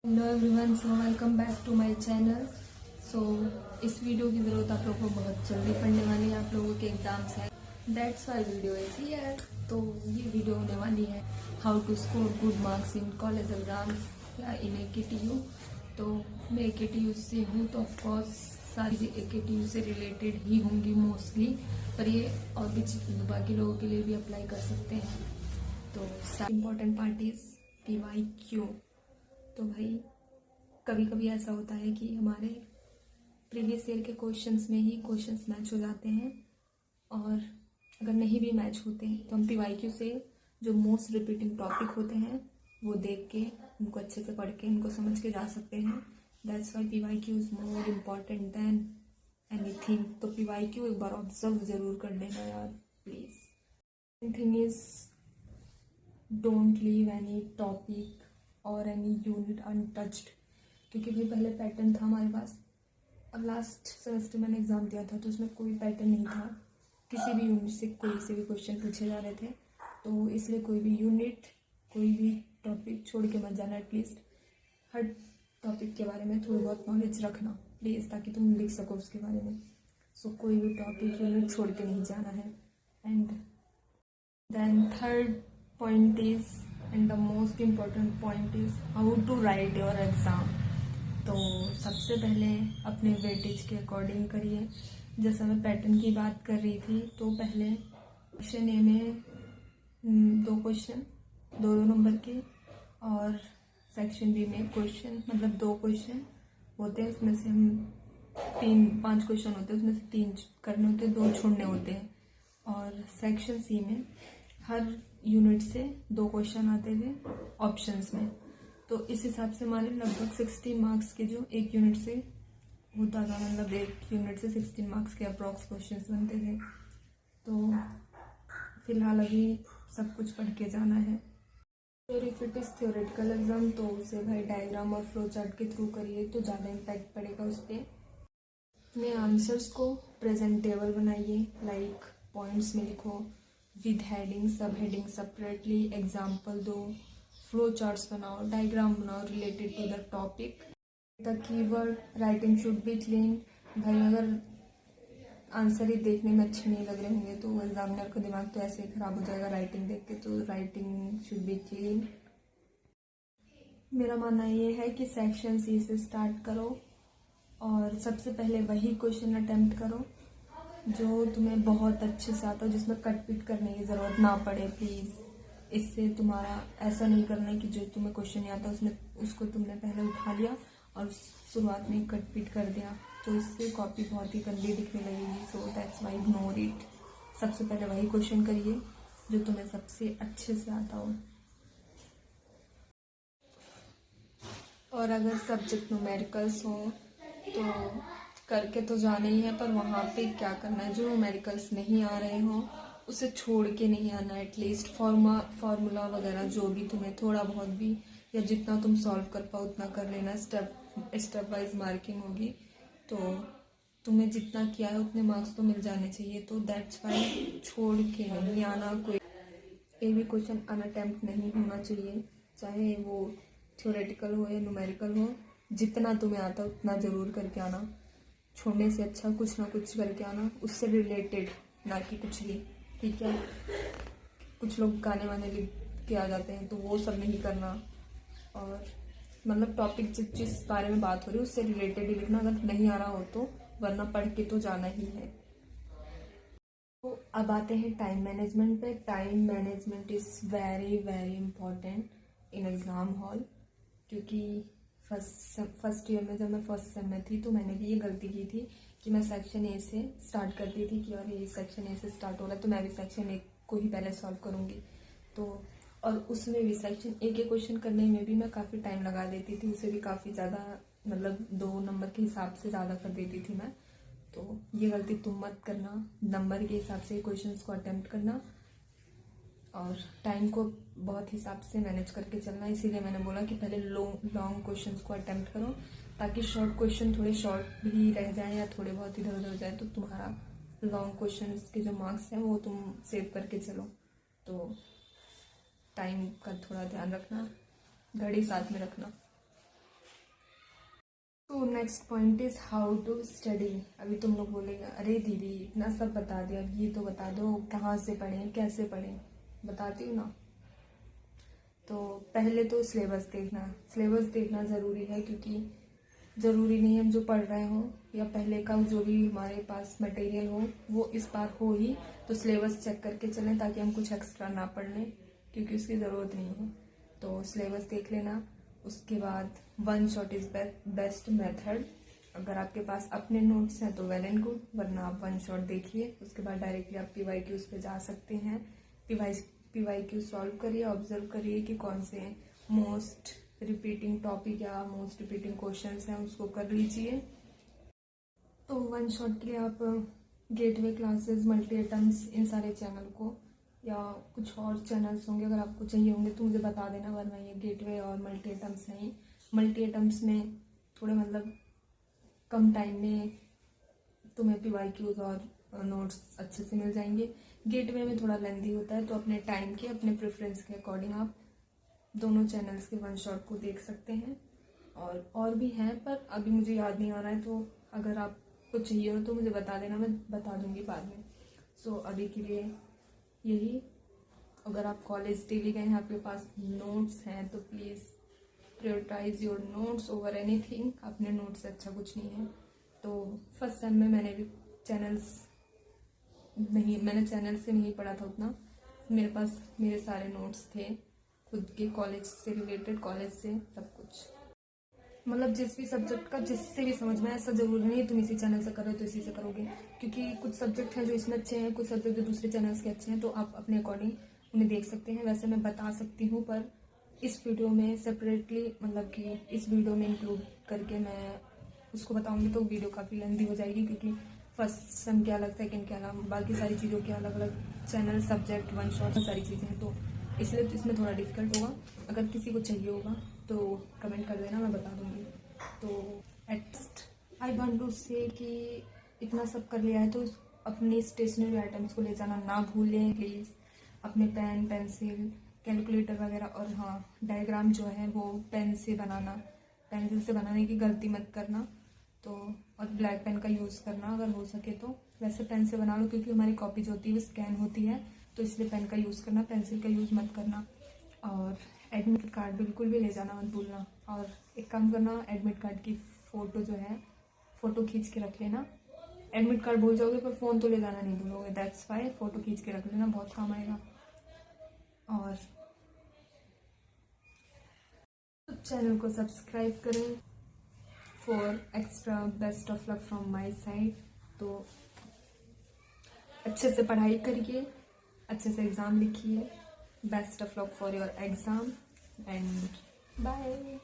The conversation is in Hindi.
Hello everyone, so welcome back to my channel. So इस वीडियो की ज़रूरत आप लोगों को बहुत जल्दी पड़ने वाली है। आप लोगों के एग्जाम्स हैं, that's why video is here. तो ये वीडियो होने वाली है how to score good marks in college exams या इन AKTU। तो मैं AKTU से हूँ, तो ऑफकोर्स सारी AKTU से रिलेटेड ही होंगी मोस्टली, पर ये और भी बाकी लोगों के लिए भी अप्लाई कर सकते हैं। तो इम्पॉर्टेंट पार्ट इज PYQ। तो भाई कभी कभी ऐसा होता है कि हमारे प्रीवियस ईयर के क्वेश्चंस में ही क्वेश्चंस मैच हो जाते हैं, और अगर नहीं भी मैच होते तो हम PYQ से जो मोस्ट रिपीटिंग टॉपिक होते हैं वो देख के उनको अच्छे से पढ़ के उनको समझ के जा सकते हैं। That's Y PYQ is more important than anything. तो PYQ एक बार ऑब्जर्व ज़रूर कर लेना यार, please. Thing is don't leave any topic और एनी यूनिट अनटच्ड, क्योंकि भाई पहले पैटर्न था हमारे पास। अब लास्ट सेमेस्टर मैंने एग्ज़ाम दिया था तो उसमें कोई पैटर्न नहीं था, किसी भी यूनिट से कोई से भी क्वेश्चन पूछे जा रहे थे। तो इसलिए कोई भी यूनिट, कोई भी टॉपिक छोड़ के मत जाना। एटलीस्ट हर टॉपिक के बारे में थोड़ी बहुत नॉलेज रखना प्लीज़, ताकि तुम लिख सको उसके बारे में। सो कोई भी टॉपिक यूनिट छोड़ के नहीं जाना है। And then third point is, and the most important point is how to write your exam. तो सबसे पहले अपने वेटेज के अकॉर्डिंग करिए। जैसा मैं पैटर्न की बात कर रही थी, तो पहले सेक्शन ए में 2 क्वेश्चन 2 नंबर के, और सेक्शन बी में क्वेश्चन, मतलब 2 क्वेश्चन होते हैं, उसमें से हम 5 क्वेश्चन होते हैं, उसमें से 3 करने होते हैं, 2 छोड़ने होते हैं। और सेक्शन सी में हर यूनिट से 2 क्वेश्चन आते थे ऑप्शंस में। तो इस हिसाब से हमारे लगभग 16 मार्क्स के जो एक यूनिट से होता था, मतलब एक यूनिट से 16 मार्क्स के अप्रॉक्स क्वेश्चंस बनते थे। तो फिलहाल अभी सब कुछ पढ़ के जाना है। और if it is theoretical exam तो उसे भाई डायग्राम और फ्लो चार्ट के थ्रू करिए, तो ज़्यादा इम्पैक्ट पड़ेगा उस पर। अपने आंसर्स को प्रेजेंटेबल बनाइए, लाइक पॉइंट्स में लिखो with heading, sub heading separately, example दो, फ्लो चार्ट्स बनाओ, डायग्राम बनाओ related to the topic. The keyword writing should be clean. भाई अगर आंसर ही देखने में अच्छे नहीं लग रहे होंगे तो एग्जामिनर का दिमाग तो ऐसे ही खराब हो जाएगा राइटिंग देख के। तो राइटिंग शुड बी क्लीन। मेरा मानना ये है कि सेक्शन सी से स्टार्ट करो, और सबसे पहले वही क्वेश्चन अटेम्प्ट करो जो तुम्हें बहुत अच्छे से आता हो, जिसमें कट पिट करने की ज़रूरत ना पड़े प्लीज़। इससे तुम्हारा ऐसा नहीं करना है कि जो तुम्हें क्वेश्चन नहीं आता उसमें उसको तुमने पहले उठा लिया और शुरुआत में कट पिट कर दिया, तो इससे कॉपी बहुत ही गंदी दिखने लगेगी। So that's why ignore it. सबसे पहले वही क्वेश्चन करिए जो तुम्हें सबसे अच्छे से आता हो। और अगर सब्जेक्ट न्यूमेरिकल्स हो तो करके तो जाना ही है, पर वहाँ पे क्या करना है, जो न्यूमेरिकल्स नहीं आ रहे हो उसे छोड़ के नहीं आना। एटलीस्ट फार्मूला वगैरह जो भी तुम्हें थोड़ा बहुत भी, या जितना तुम सॉल्व कर पाओ उतना कर लेना। स्टेप वाइज मार्किंग होगी, तो तुम्हें जितना किया है उतने मार्क्स तो मिल जाने चाहिए। तो दैट्स वाई छोड़ के नहीं आना, कोई एक भी क्वेश्चन अनअटेम्प्ट नहीं होना चाहिए, चाहे वो थ्योरेटिकल हो या न्यूमेरिकल हो। जितना तुम्हें आता उतना ज़रूर करके आना। छोड़ने से अच्छा कुछ ना कुछ करके आना, उससे रिलेटेड, ना कि कुछ भी। ठीक है, कुछ लोग गाने वाने लिख के आ जाते हैं तो वो सब नहीं करना। और मतलब टॉपिक जिस बारे में बात हो रही है उससे रिलेटेड ही लिखना, अगर नहीं आ रहा हो तो, वरना पढ़ के तो जाना ही है। तो अब आते हैं टाइम मैनेजमेंट पे। Time management is very very important in exam hall, क्योंकि फर्स्ट ईयर में जब मैं फर्स्ट सेम में थी तो मैंने भी ये गलती की थी कि मैं सेक्शन ए से स्टार्ट करती थी कि और ये सेक्शन ए से स्टार्ट हो रहा है तो मैं भी सेक्शन ए को ही पहले सॉल्व करूँगी। तो और उसमें भी सेक्शन ए के क्वेश्चन करने में भी मैं काफ़ी टाइम लगा देती थी, उसे भी काफ़ी ज़्यादा, मतलब 2 नंबर के हिसाब से ज़्यादा कर देती थी मैं। तो ये गलती तुम मत करना, नंबर के हिसाब से क्वेश्चंस को अटेम्प्ट करना और टाइम को बहुत हिसाब से मैनेज करके चलना। इसीलिए मैंने बोला कि पहले लॉन्ग क्वेश्चंस को अटेम्प्ट करो, ताकि शॉर्ट क्वेश्चन थोड़े शॉर्ट भी रह जाए या थोड़े बहुत इधर उधर हो जाए तो तुम्हारा लॉन्ग क्वेश्चंस के जो मार्क्स हैं वो तुम सेव करके चलो। तो टाइम का थोड़ा ध्यान रखना, घड़ी साथ में रखना। Next point is how to study. अभी तुम लोग बोलेंगे अरे दीदी इतना सब बता दिया, अब ये तो बता दो कहाँ से पढ़ें कैसे पढ़ें। बताती हूँ ना। तो पहले तो सिलेबस देखना ज़रूरी है, क्योंकि ज़रूरी नहीं हम जो पढ़ रहे हों या पहले का जो भी हमारे पास मटेरियल हो वो इस बार हो ही, तो सिलेबस चेक करके चलें ताकि हम कुछ एक्स्ट्रा ना पढ़ लें, क्योंकि उसकी ज़रूरत नहीं है। तो सिलेबस देख लेना। उसके बाद one shot is best method. अगर आपके पास अपने नोट्स हैं तो वेल एंड गुड, वरना आप वन शॉट देखिए। उसके बाद डायरेक्टली आप PYQs पे जा सकते हैं। PYQ सॉल्व करिए, ऑब्जर्व करिए कि कौन से मोस्ट रिपीटिंग टॉपिक या मोस्ट रिपीटिंग क्वेश्चंस हैं, उसको कर लीजिए। तो वन शॉट के लिए आप गेटवे क्लासेस, मल्टी एटम्स, इन सारे चैनल को या कुछ और चैनल्स होंगे अगर आपको चाहिए होंगे तो मुझे बता देना, वरना ये गेटवे और मल्टी एटम्स नहीं। मल्टी एटम्स में थोड़े मतलब कम टाइम में तुम्हें PYQs और नोट्स अच्छे से मिल जाएंगे। गेटवे में थोड़ा लेंथी होता है, तो अपने टाइम के अपने प्रेफरेंस के अकॉर्डिंग आप दोनों चैनल्स के वन शॉट को देख सकते हैं। और भी हैं पर अभी मुझे याद नहीं आ रहा है, तो अगर आपको चाहिए हो तो मुझे बता देना, मैं बता दूंगी बाद में। सो अभी के लिए यही। अगर आप कॉलेज डेली गए हैं, आपके पास नोट्स हैं, तो please prioritize your notes over anything. अपने नोट्स से अच्छा कुछ नहीं है। तो फर्स्ट सेम में मैंने चैनल से नहीं पढ़ा था उतना। मेरे पास मेरे सारे नोट्स थे खुद के, कॉलेज से रिलेटेड, कॉलेज से सब कुछ। मतलब जिस भी सब्जेक्ट का जिससे भी समझ में, ऐसा जरूरी नहीं तुम इसी चैनल से करो तो इसी से करोगे, क्योंकि कुछ सब्जेक्ट हैं जो इसमें अच्छे हैं, कुछ सब्जेक्ट जो दूसरे चैनल्स के अच्छे हैं, तो आप अपने अकॉर्डिंग उन्हें देख सकते हैं। वैसे मैं बता सकती हूँ, पर इस वीडियो में सेपरेटली, मतलब कि इस वीडियो में इंक्लूड करके मैं उसको बताऊँगी तो वीडियो काफ़ी लेंथी हो जाएगी, क्योंकि फर्स्ट सेम के अलग, सेकेंड के अलग, बाकी सारी चीज़ों के अलग अलग चैनल, सब्जेक्ट, वन शॉट, सारी चीज़ें हैं, तो इसलिए तो इसमें थोड़ा डिफिकल्ट होगा। अगर किसी को चाहिए होगा तो कमेंट कर देना, मैं बता दूंगी। तो एटलीस्ट आई वांट टू से कि इतना सब कर लिया है तो अपनी स्टेशनरी आइटम्स को ले जाना ना भूलें प्लीज़। अपने पेन, पेंसिल, कैलकुलेटर वगैरह, और हाँ डायग्राम जो है वो पेन से बनाना, पेंसिल से बनाने की गलती मत करना। तो और ब्लैक पेन का यूज़ करना अगर हो सके तो। वैसे पेन से बना लो, क्योंकि हमारी कॉपी जो होती है वो स्कैन होती है, तो इसलिए पेन का यूज़ करना, पेंसिल का यूज़ मत करना। और एडमिट कार्ड बिल्कुल भी ले जाना मत भूलना। और एक काम करना, एडमिट कार्ड की फ़ोटो जो है फ़ोटो खींच के रख लेना। एडमिट कार्ड भूल जाओगे पर फ़ोन तो ले जाना नहीं भूलोगे, दैट्स वाई फ़ोटो खींच के रख लेना, बहुत काम आएगा। और चैनल को सब्सक्राइब करें for extra best of luck from my side. तो अच्छे से पढ़ाई करिए, अच्छे से एग्ज़ाम लिखिए। Best of luck for your exam and bye.